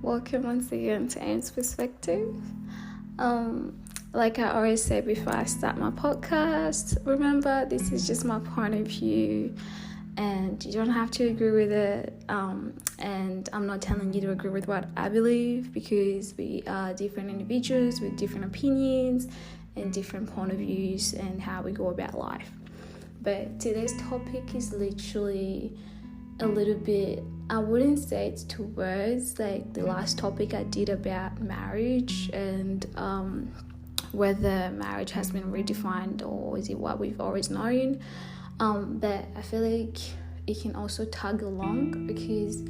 Welcome once again to Aim's Perspective. Like I always say before I start my podcast, remember this is just my point of view and you don't have to agree with it. And I'm not telling you to agree with what I believe because we are different individuals with different opinions and different point of views and how we go about life. But today's topic is literally a little bit, I wouldn't say it's two words, like the last topic I did about marriage and whether marriage has been redefined or is it what we've always known. But I feel like it can also tag along because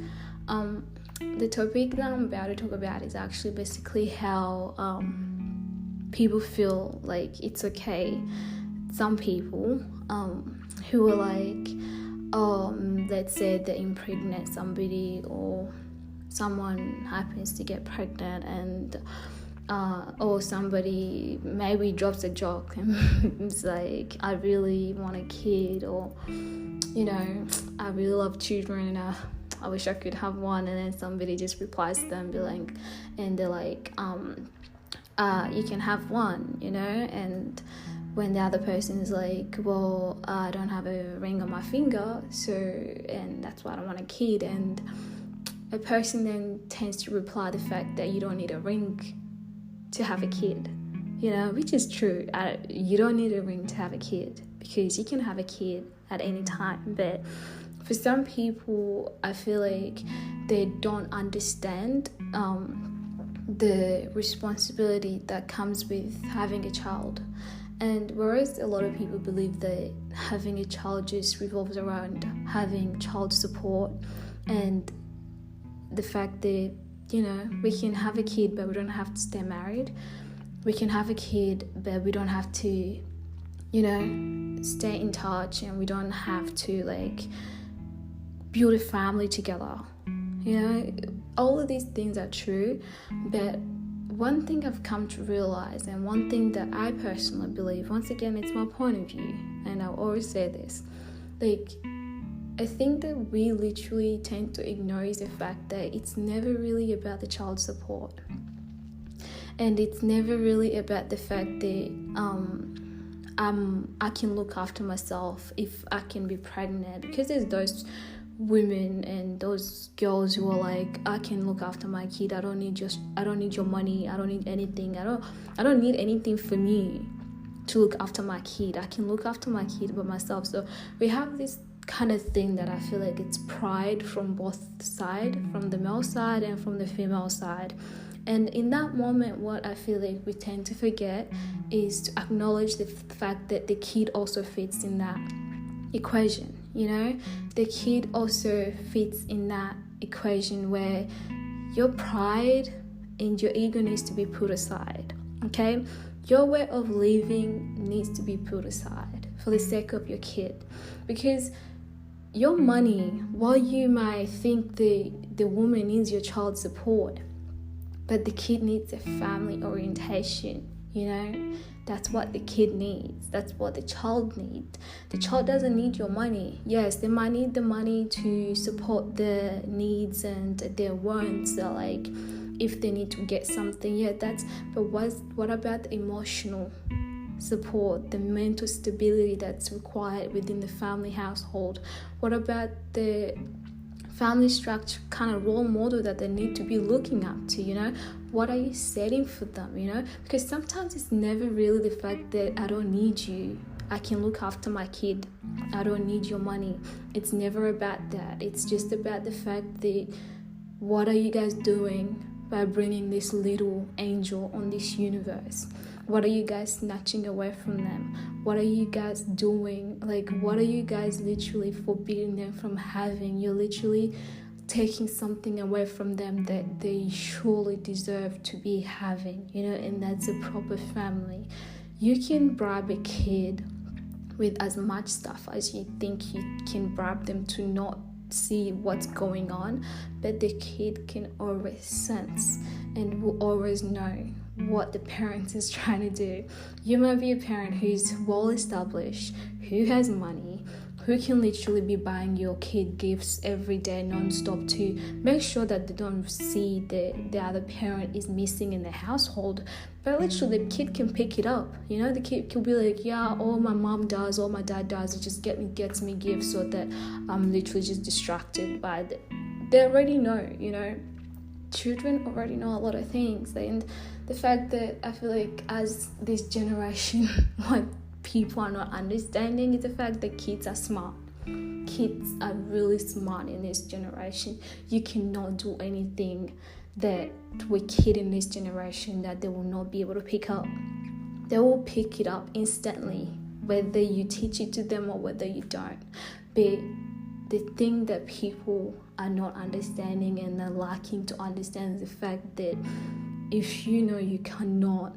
the topic that I'm about to talk about is actually basically how people feel like it's okay. Some people who are like, let's say they impregnate somebody or someone happens to get pregnant and or somebody maybe drops a joke and it's like, I really want a kid, or I really love children and I wish I could have one, and then somebody just replies to them and they're like, you can have one, and when the other person is like, well, I don't have a ring on my finger, and that's why I don't want a kid, and a person then tends to reply the fact that you don't need a ring to have a kid, which is true. You don't need a ring to have a kid because you can have a kid at any time, but for some people, I feel like they don't understand the responsibility that comes with having a child. And whereas a lot of people believe that having a child just revolves around having child support and the fact that, we can have a kid but we don't have to stay married. We can have a kid but we don't have to, stay in touch, and we don't have to build a family together. All of these things are true, but one thing I've come to realize, and one thing that I personally believe, once again, it's my point of view, and I'll always say this, I think that we literally tend to ignore is the fact that it's never really about the child support, and it's never really about the fact that I can look after myself if I can be pregnant, because there's those women and those girls who are like, I can look after my kid, I don't need your money, I don't need anything, I don't need anything from you to look after my kid, I can look after my kid by myself. So we have this kind of thing that I feel like it's pride from both sides, from the male side and from the female side. And in that moment, what I feel like we tend to forget is to acknowledge the fact that the kid also fits in that equation. The kid also fits in that equation where your pride and your ego needs to be put aside, okay? Your way of living needs to be put aside for the sake of your kid, because your money, while you might think the woman needs your child support, but the kid needs a family orientation, That's what the kid needs. That's what the child needs. The child doesn't need your money. Yes, they might need the money to support their needs and their wants. So if they need to get something, but what about the emotional support, the mental stability that's required within the family household? What about the family structure kind of role model that they need to be looking up to? What are you setting for them? Because sometimes it's never really the fact that I don't need you, I can look after my kid, I don't need your money. It's never about that. It's just about the fact that what are you guys doing by bringing this little angel on this universe? What are you guys snatching away from them? What are you guys doing? What are you guys literally forbidding them from having? You're literally taking something away from them that they surely deserve to be having, and that's a proper family. You can bribe a kid with as much stuff as you think you can bribe them to not see what's going on, but the kid can always sense and will always know what the parent is trying to do. You might be a parent who's well established, who has money, who can literally be buying your kid gifts every day non-stop to make sure that they don't see the other parent is missing in the household. But literally the kid can pick it up. The kid can be like, yeah, all my mom does, all my dad does, it just gets me gifts so that I'm literally just distracted by it. They already know, children already know a lot of things. And the fact that I feel like as this generation, what people are not understanding is the fact that kids are smart. Kids are really smart in this generation. You cannot do anything that with kid in this generation that they will not be able to pick up. They will pick it up instantly, whether you teach it to them or whether you don't. But the thing that people are not understanding and are lacking to understand is the fact that if you cannot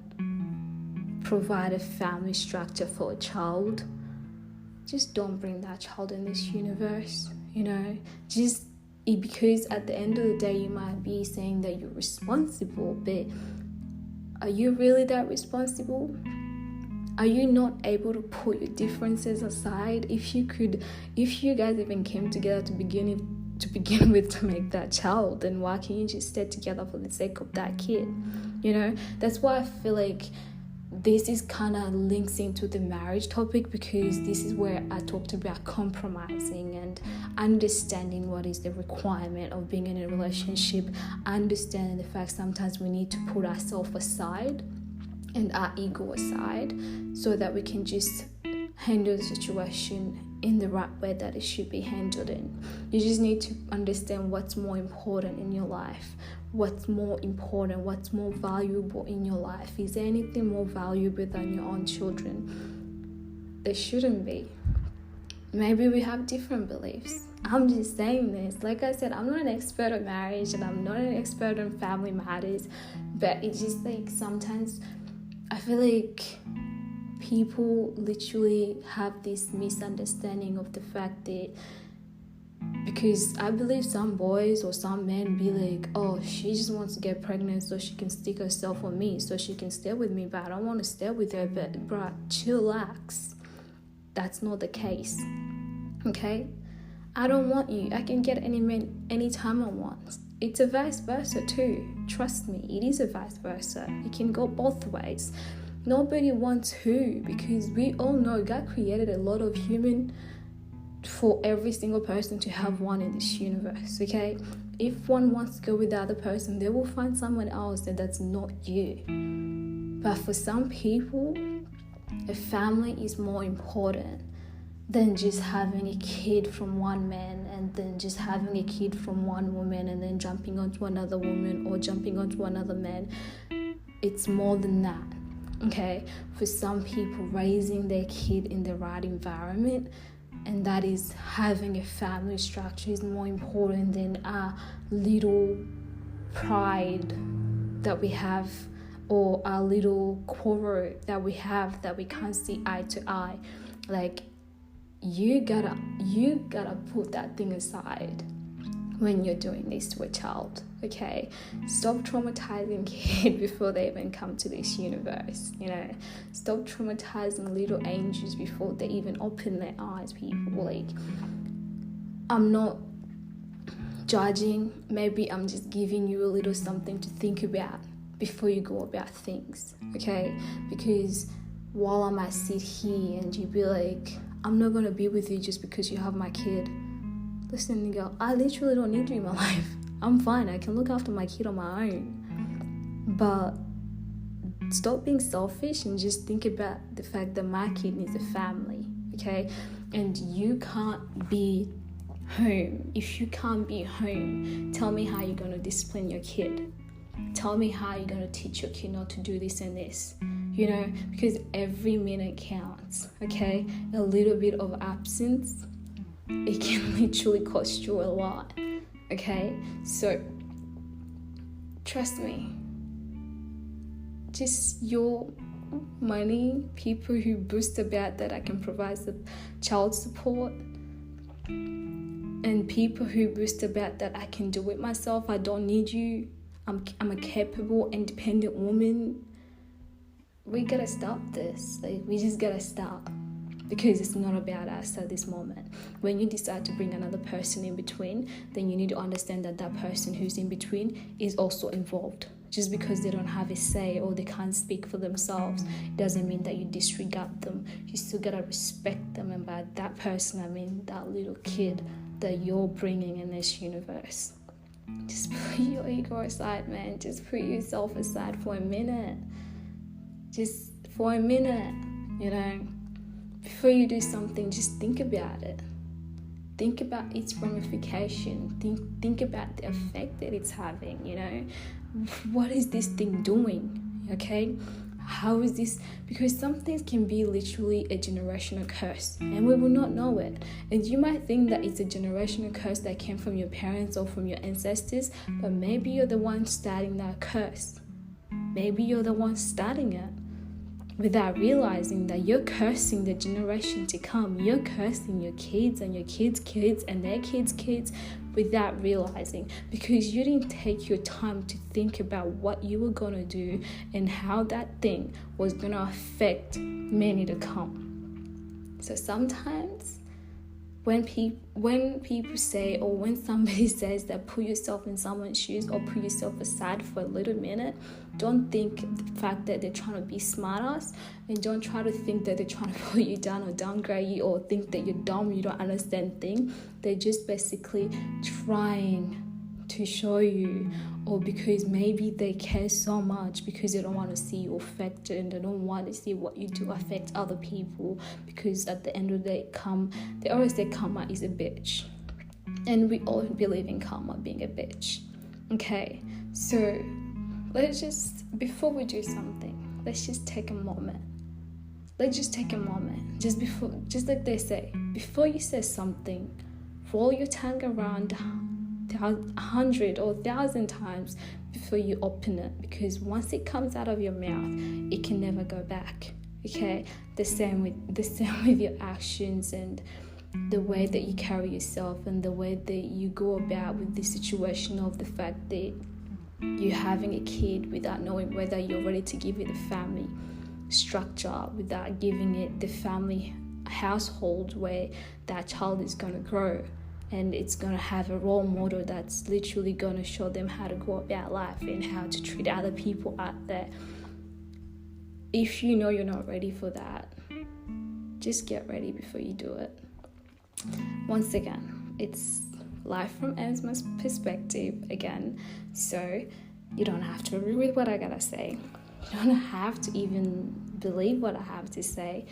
provide a family structure for a child, just don't bring that child in this universe. Because at the end of the day you might be saying that you're responsible, but are you really that responsible? Are you not able to put your differences aside? If you guys even came together to begin with to make that child, then why can't you just stay together for the sake of that kid? That's why I feel like this is kind of links into the marriage topic, because this is where I talked about compromising and understanding what is the requirement of being in a relationship, understanding the fact sometimes we need to put ourselves aside and our ego aside so that we can just handle the situation in the right way that it should be handled in. You just need to understand what's more important in your life, what's more important, what's more valuable in your life. Is there anything more valuable than your own children? There shouldn't be. Maybe we have different beliefs. I'm just saying this. Like I said, I'm not an expert on marriage and I'm not an expert on family matters, but it's just like sometimes I feel like people literally have this misunderstanding of the fact that, because I believe some boys or some men be like, oh, she just wants to get pregnant so she can stick herself on me, so she can stay with me, but I don't want to stay with her. But bruh, chillax. That's not the case. Okay? I don't want you. I can get any man anytime I want. It's a vice versa too. Trust me, it is a vice versa. It can go both ways. Nobody wants who, because we all know God created a lot of human for every single person to have one in this universe, okay? If one wants to go with the other person, they will find someone else that's not you. But for some people, a family is more important than just having a kid from one man and then just having a kid from one woman and then jumping onto another woman or jumping onto another man. It's more than that, okay? For some people, raising their kid in the right environment, and that is having a family structure, is more important than our little pride that we have or our little quarrel that we have that we can't see eye to eye. Like, you gotta put that thing aside when you're doing this to a child, okay? Stop traumatizing kids before they even come to this universe, Stop traumatizing little angels before they even open their eyes, people. Like, I'm not judging. Maybe I'm just giving you a little something to think about before you go about things, okay? Because while I might sit here and you be like, I'm not going to be with you just because you have my kid. Listen, girl, I literally don't need you in my life. I'm fine. I can look after my kid on my own. But stop being selfish and just think about the fact that my kid needs a family, okay? And you can't be home. If you can't be home, tell me how you're going to discipline your kid. Tell me how you're going to teach your kid not to do this and this. Because every minute counts, okay? A little bit of absence, it can literally cost you a lot, okay? So, trust me, just your money, people who boast about that I can provide the child support, and people who boast about that I can do it myself, I don't need you, I'm a capable, independent woman. We gotta stop this. Like, we just gotta stop. because it's not about us at this moment. When you decide to bring another person in between, then you need to understand that that person who's in between is also involved. Just because they don't have a say or they can't speak for themselves doesn't mean that you disregard them. You still gotta respect them, and by that person I mean that little kid that you're bringing in this universe. Just put your ego aside, man. Just put yourself aside for a minute. Just for a minute, before you do something, just think about it. Think about its ramification. Think about the effect that it's having, What is this thing doing, okay? How is this? Because some things can be literally a generational curse and we will not know it. And you might think that it's a generational curse that came from your parents or from your ancestors, but maybe you're the one starting that curse. Maybe you're the one starting it without realizing that you're cursing the generation to come. You're cursing your kids and your kids' kids and their kids' kids without realizing, because you didn't take your time to think about what you were going to do and how that thing was going to affect many to come. So sometimes when people say, or when somebody says that put yourself in someone's shoes or put yourself aside for a little minute, don't think the fact that they're trying to be smartass, and don't try to think that they're trying to put you down or downgrade you or think that you're dumb, you don't understand things. They're just basically trying to show you, or because maybe they care so much because they don't want to see you affected and they don't want to see what you do affect other people, because at the end of the day, they always say karma is a bitch, and we all believe in karma being a bitch. Okay, so let's just, before we do something, let's just take a moment. Let's just take a moment, just like they say, before you say something, roll your tongue around 100 or 1,000 times before you open it, because once it comes out of your mouth, it can never go back. Okay, the same with your actions and the way that you carry yourself and the way that you go about with the situation of the fact that you're having a kid without knowing whether you're ready to give it a family structure, without giving it the family household where that child is going to grow. And it's going to have a role model that's literally going to show them how to go about life and how to treat other people out there. If you know you're not ready for that, just get ready before you do it. Once again, it's life from M's perspective again. So you don't have to agree with what I gotta say. You don't have to even believe what I have to say,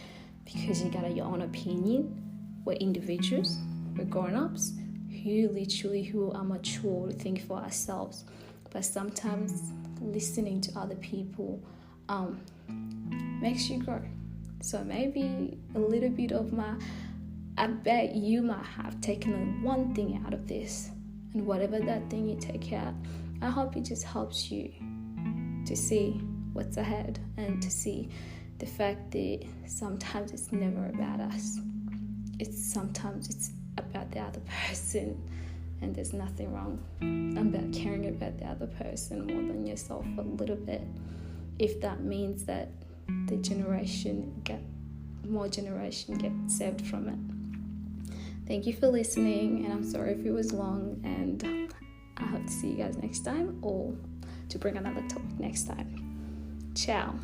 because you got your own opinion. We're individuals. We're grown-ups who are mature to think for ourselves. But sometimes listening to other people makes you grow. So maybe a little bit of I bet you might have taken one thing out of this. And whatever that thing you take out, I hope it just helps you to see what's ahead and to see the fact that sometimes it's never about us. Sometimes it's about the other person, and there's nothing wrong about caring about the other person more than yourself a little bit, if that means that the more generation get saved from it. Thank you for listening, and I'm sorry if it was long, and I hope to see you guys next time, or to bring another topic next time. Ciao.